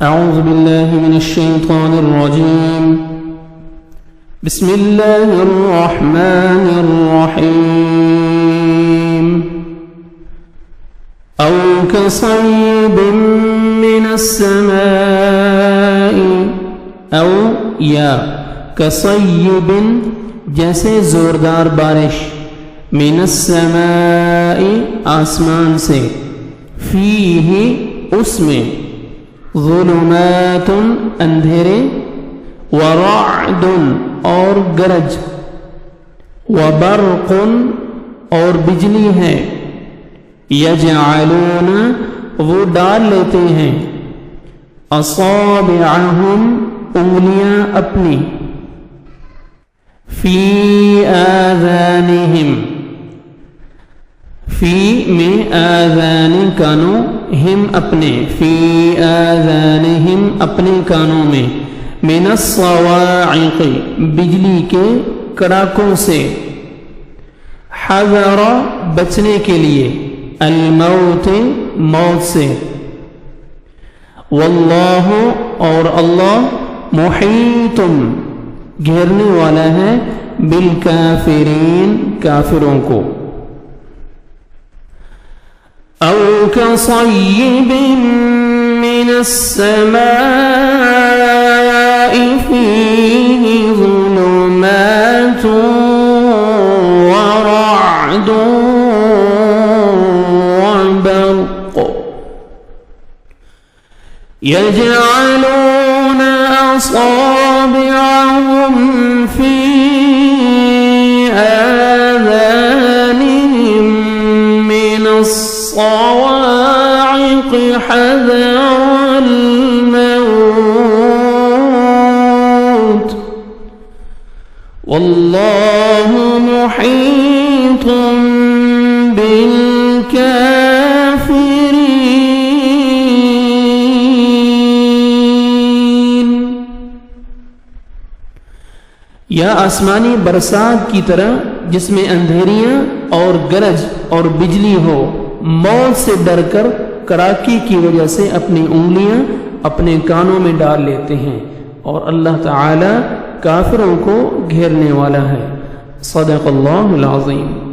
अऊज़ु बिल्लाहि मिनश्शैतानिर्रजीम। बिस्मिल्लाहिर्रहमानिर्रहीम। औ कसय्यिबिन मिनस्समाई, औ या कसय्यिबिन जैसे जोरदार बारिश, मिनस्समाई आसमान से, फीही उसमें, ज़ुलुमातुन अंधेरे, व रअदुन और गरज, व बर्क़ुन और बिजली है, यजअलून वो डाल लेते हैं, असाबिअहुम उंगलियां अपनी, फी आज़ानिहिम, फी में आज़ानी कानों, हिम अपने, फी आज़ानिहिम अपने कानों में, मिनस्सवाइक़ बिजली के कड़ाकों से, हज़रा बचने के लिए, अल-मौत मौत से, वल्लाहु और अल्लाह, मुहीतुन घेरने वाला है, बिल काफिरीन काफिरों को। औ कसय्यिबिन मिनस्समाई फीही ज़ुलुमातुन व रअदुन व बर्क़, यजअलून असाबिअहुम फी आज़ानिहिम मिनस्सवाइक़ हज़रल मौत, वल्लाहु मुहीतुन बिल काफिरीन। या आसमानी बरसात की तरह जिसमें अंधेरियां और गरज और बिजली हो, मौत से डरकर कड़ाके की वजह से अपनी उंगलियां अपने कानों में डाल लेते हैं, और अल्लाह ताला काफिरों को घेरने वाला है। सदक़ल्लाहुल अज़ीम।